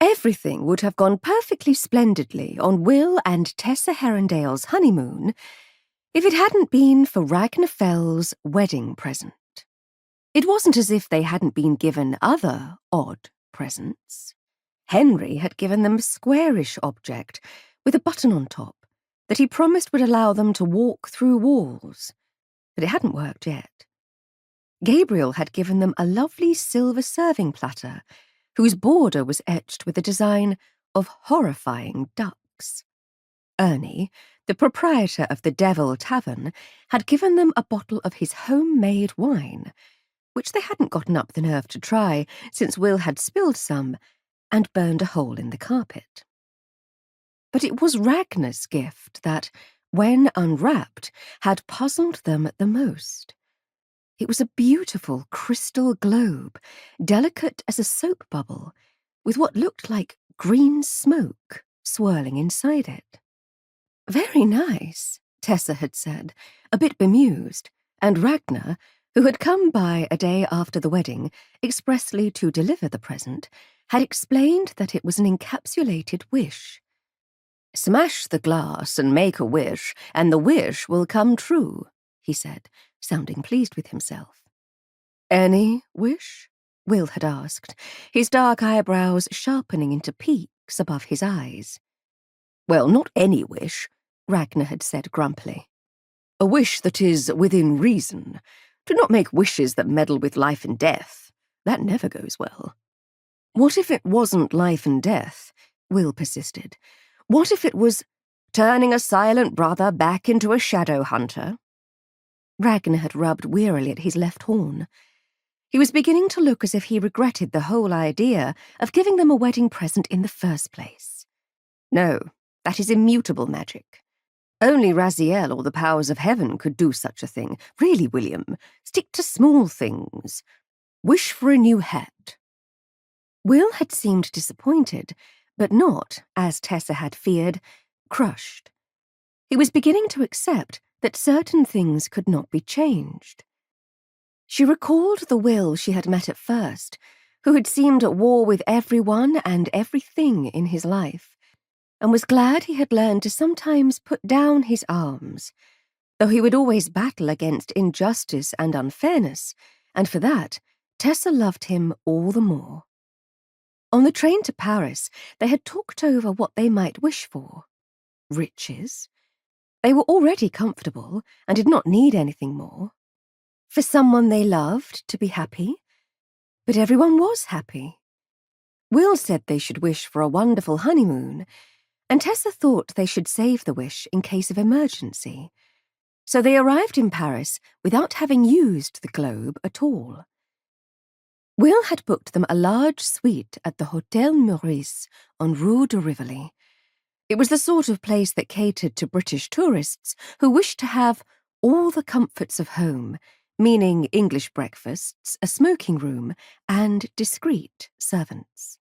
Everything would have gone perfectly splendidly on Will and Tessa Herondale's honeymoon if it hadn't been for Ragnar Fell's wedding present. It wasn't as if they hadn't been given other odd presents. Henry had given them a squarish object with a button on top that he promised would allow them to walk through walls, but it hadn't worked yet. Gabriel had given them a lovely silver serving platter whose border was etched with a design of horrifying ducks. Ernie, the proprietor of the Devil Tavern, had given them a bottle of his homemade wine, which they hadn't gotten up the nerve to try since Will had spilled some and burned a hole in the carpet. But it was Ragnar's gift that, when unwrapped, had puzzled them the most. It was a beautiful crystal globe, delicate as a soap bubble, with what looked like green smoke swirling inside it. "Very nice," Tessa had said, a bit bemused, and Ragnar, who had come by a day after the wedding expressly to deliver the present, had explained that it was an encapsulated wish. "Smash the glass and make a wish, and the wish will come true," he said, sounding pleased with himself. "Any wish?" Will had asked, his dark eyebrows sharpening into peaks above his eyes. "Well, not any wish," Ragnar had said grumpily. "A wish that is within reason. Do not make wishes that meddle with life and death. That never goes well." "What if it wasn't life and death?" Will persisted. "What if it was turning a silent brother back into a Shadowhunter?" Ragnar had rubbed wearily at his left horn. He was beginning to look as if he regretted the whole idea of giving them a wedding present in the first place. "No, that is immutable magic. Only Raziel or the powers of heaven could do such a thing. Really, William, stick to small things. Wish for a new hat." Will had seemed disappointed, but not, as Tessa had feared, crushed. He was beginning to accept that certain things could not be changed. She recalled the Will she had met at first, who had seemed at war with everyone and everything in his life, and was glad he had learned to sometimes put down his arms, though he would always battle against injustice and unfairness, and for that, Tessa loved him all the more. On the train to Paris, they had talked over what they might wish for. Riches. They were already comfortable and did not need anything more. For someone they loved to be happy. But everyone was happy. Will said they should wish for a wonderful honeymoon, and Tessa thought they should save the wish in case of emergency. So they arrived in Paris without having used the globe at all. Will had booked them a large suite at the Hôtel Maurice on Rue de Rivoli. It was the sort of place that catered to British tourists who wished to have all the comforts of home, meaning English breakfasts, a smoking room, and discreet servants.